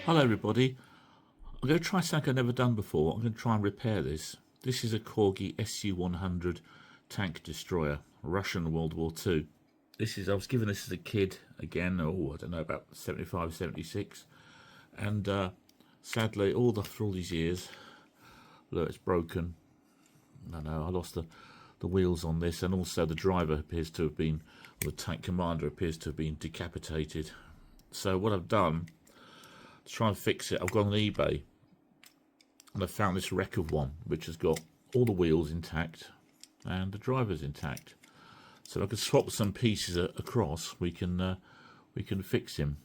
Hello everybody, I'm going to try something I've never done before. I'm going to try and repair this. This is a Corgi SU-100 tank destroyer, Russian World War II. I was given this as a kid, again, I don't know, about 75, 76. And sadly, after all these years, look, it's broken. I lost the wheels on this, and also the driver appears to have been, or the tank commander appears to have been decapitated. So what I've done to try and fix it, I've gone on eBay and I found this wreck of one which has got all the wheels intact and the driver's intact. So I could swap some pieces across. We can fix him.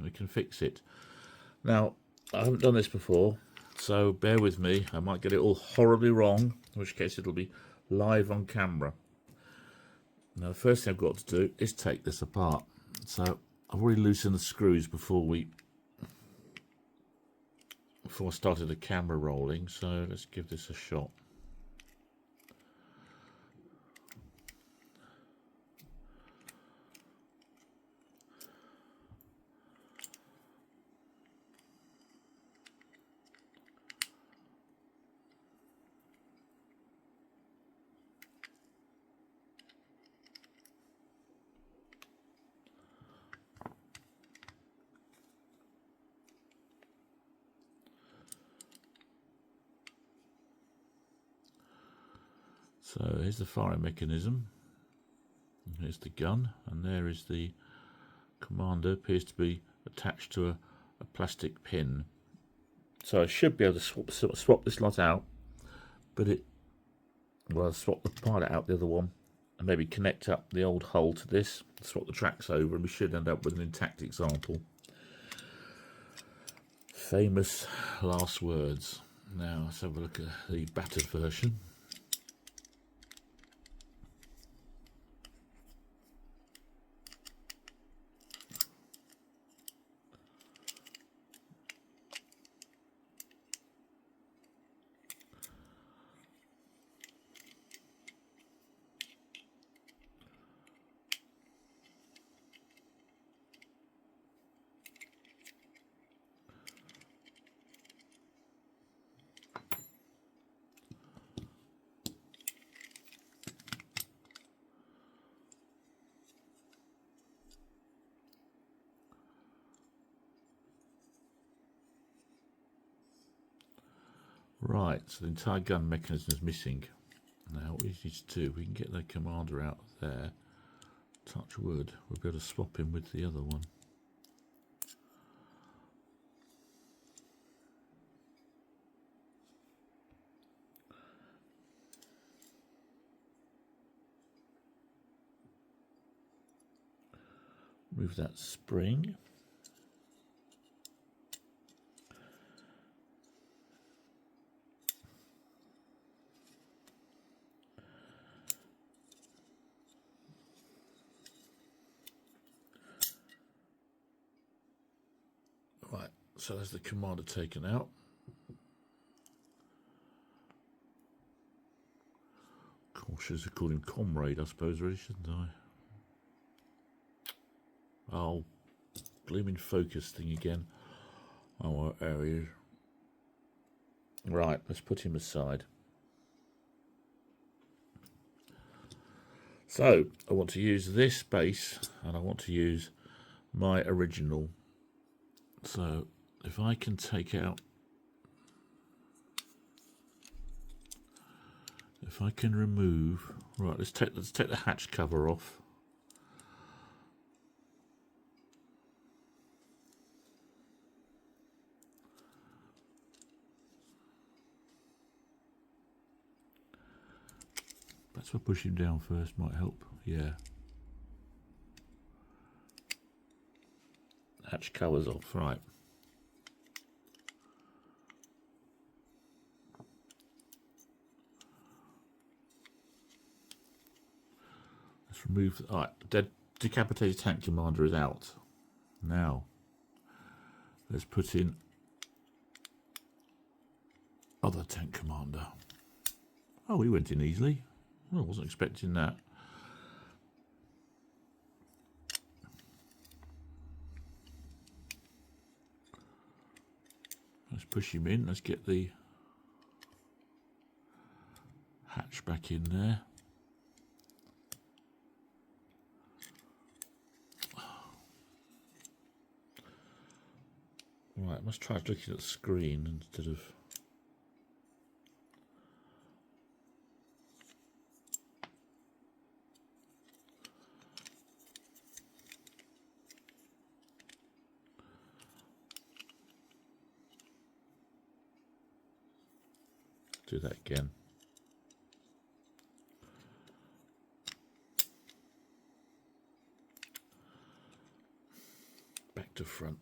We can fix it. Now I haven't done this before, so bear with me. I might get it all horribly wrong, in which case it'll be live on camera. Now the first thing I've got to do is take this apart. So I've already loosened the screws before I started the camera rolling, so let's give this a shot. So here's the firing mechanism, here's the gun, and there is the commander. Appears to be attached to a plastic pin. So I should be able to swap this lot out, but I'll swap the pilot out, the other one, and maybe connect up the old hull to this, swap the tracks over, and we should end up with an intact example. Famous last words. Now let's have a look at the battered version. Right, so the entire gun mechanism is missing. Now what we need to do, we can get the commander out there, touch wood, we'll be able to swap him with the other one. Move that spring. Right, so there's the commander taken out. Cautious to call him comrade, I suppose, really, shouldn't I? Oh, blooming focus thing again. Oh, there he is. Right, let's put him aside. So, I want to use this base, and I want to use my original. So, if I can take out, if I can remove, right, let's take the hatch cover off. Perhaps I'll push him down first, might help. Yeah. Hatch covers off, right. Let's remove, alright, the decapitated tank commander is out. Now, let's put in other tank commander. Oh, he went in easily. Well, I wasn't expecting that. Let's push him in. Let's get the hatch back in there. Right, I must try looking at the screen instead of... Do that again. Back to front.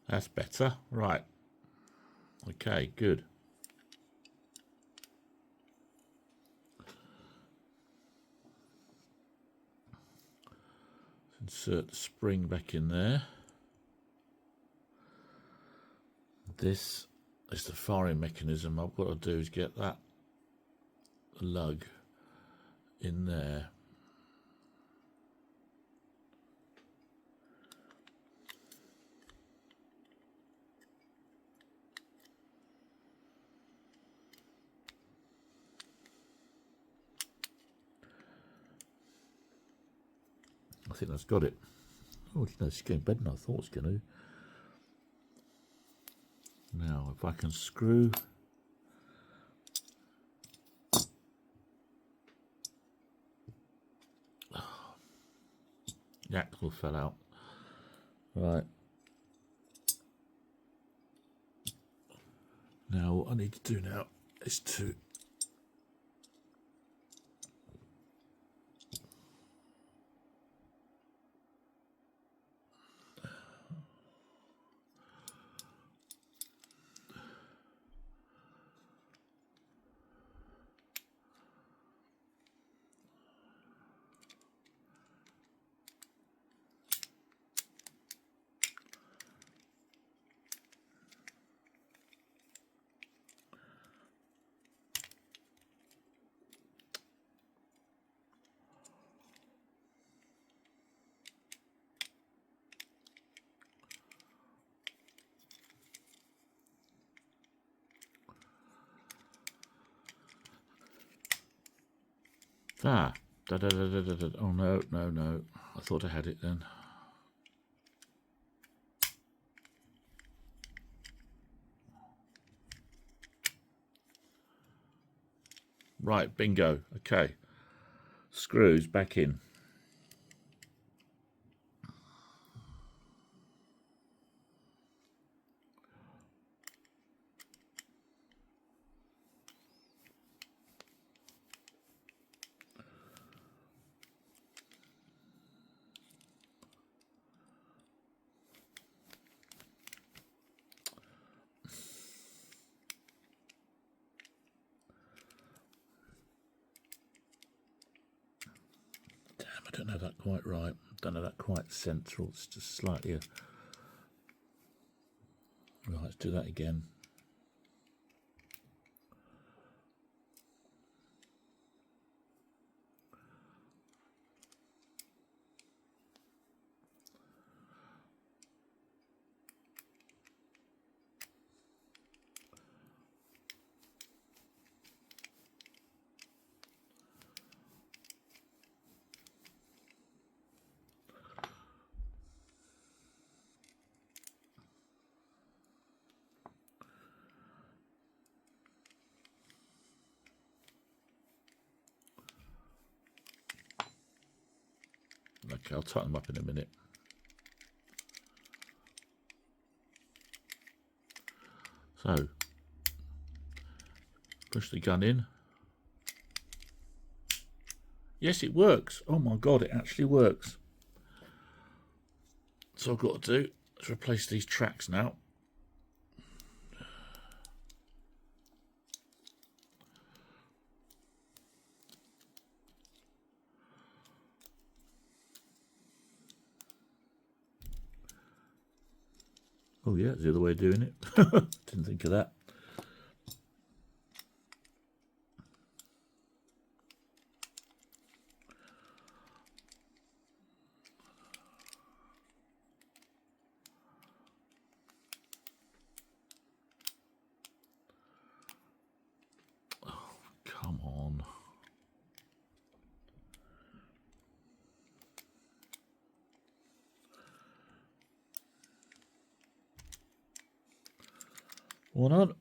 That's better. Right. Okay, good. Insert the spring back in there. This is the firing mechanism. What I'll do is get that lug in there. I think that's got it. Oh, you know, it's getting better than I thought it was going to. Now, if I can screw the axle fell out. Right. Now, what I need to do now is to Da, da, da, da, da, da. Oh, no, no, no. I thought I had it then. Right, bingo. Okay. Screws back in. I don't know that quite right. Don't know that quite central. It's just slightly. Right, let's do that again. Okay, I'll tighten them up in a minute. So, push the gun in. Yes, it works. Oh my God, it actually works. So I've got to do is replace these tracks now. Oh yeah, it's the other way of doing it. Didn't think of that. One on.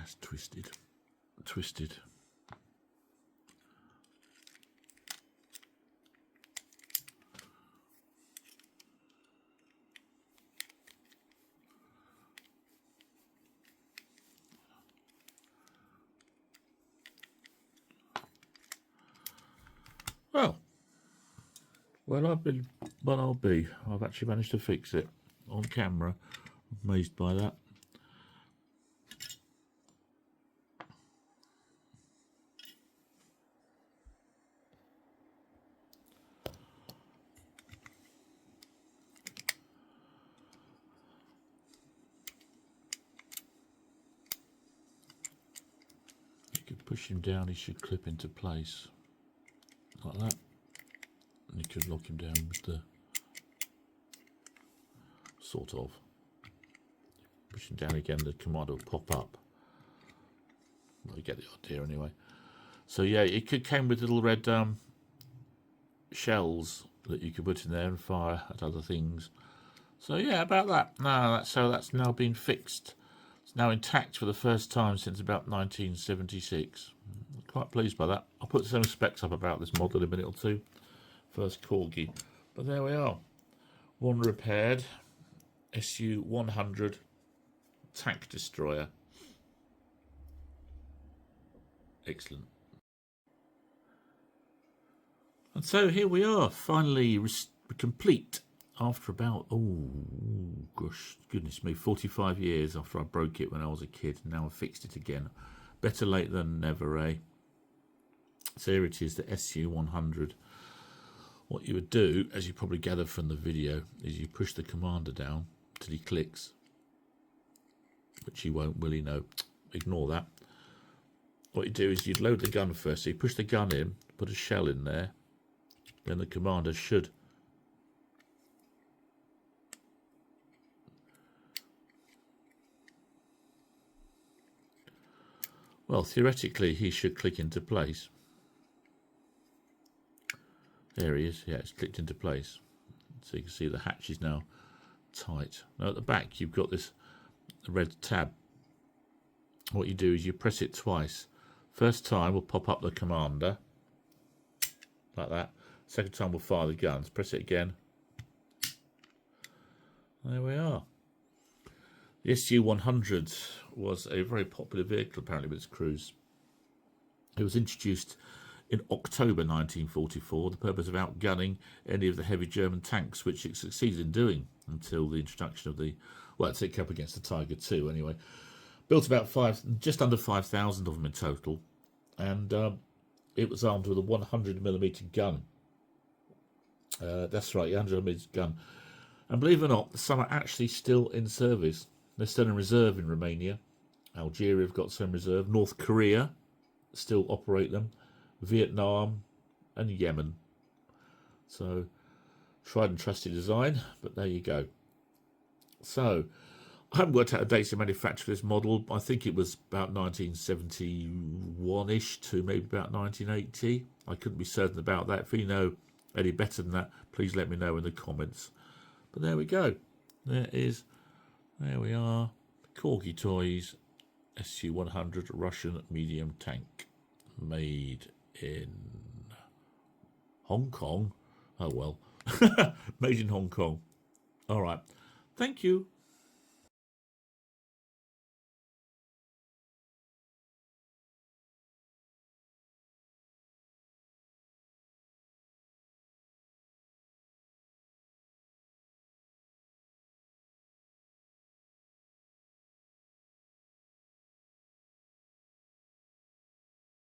It's twisted. Twisted. Well, I'll be. I've actually managed to fix it on camera. I'm amazed by that. You could push him down, he should clip into place. Like that. And you could lock him down with the sort of. Push him down again, the command will pop up. Well, you get the idea anyway. So yeah, it came with little red shells that you could put in there and fire at other things. So yeah, about that. No, that's now been fixed. It's now intact for the first time since about 1976. Quite pleased by that. I'll put some specs up about this model in a minute or two. First Corgi. But there we are. One repaired SU-100 tank destroyer. Excellent. And so here we are, finally complete after about, oh gosh, goodness me, 45 years after I broke it when I was a kid. Now I've fixed it again. Better late than never, eh? So here it is, the SU-100. What you would do, as you probably gather from the video, is you push the commander down till he clicks, which he won't, will he? No, ignore that. What you do is you'd load the gun first. So you push the gun in, put a shell in there, then the commander should well, theoretically he should click into place. There he is. Yeah, it's clicked into place. So you can see the hatch is now tight. Now at the back you've got this red tab. What you do is you press it twice. First time will pop up the commander like that. Second time we'll fire the guns. Press it again. There we are. The SU-100 was a very popular vehicle apparently with its crews. It was introduced in October 1944, the purpose of outgunning any of the heavy German tanks, which it succeeded in doing until the introduction of the, well, it's up against the Tiger II anyway. Built about just under 5,000 of them in total, and it was armed with a 100mm gun. That's right, 100mm gun. And believe it or not, some are actually still in service. They're still in reserve in Romania. Algeria have got some reserve. North Korea still operate them. Vietnam and Yemen. So, tried and trusted design, but there you go. So, I haven't worked out the dates of manufacture of this model. I think it was about 1971-ish to maybe about 1980. I couldn't be certain about that. If you know any better than that, please let me know in the comments. But there we go. There we are. Corgi Toys SU-100 Russian medium tank. Made in Hong Kong. Oh well. Made in Hong Kong. All right. Thank you.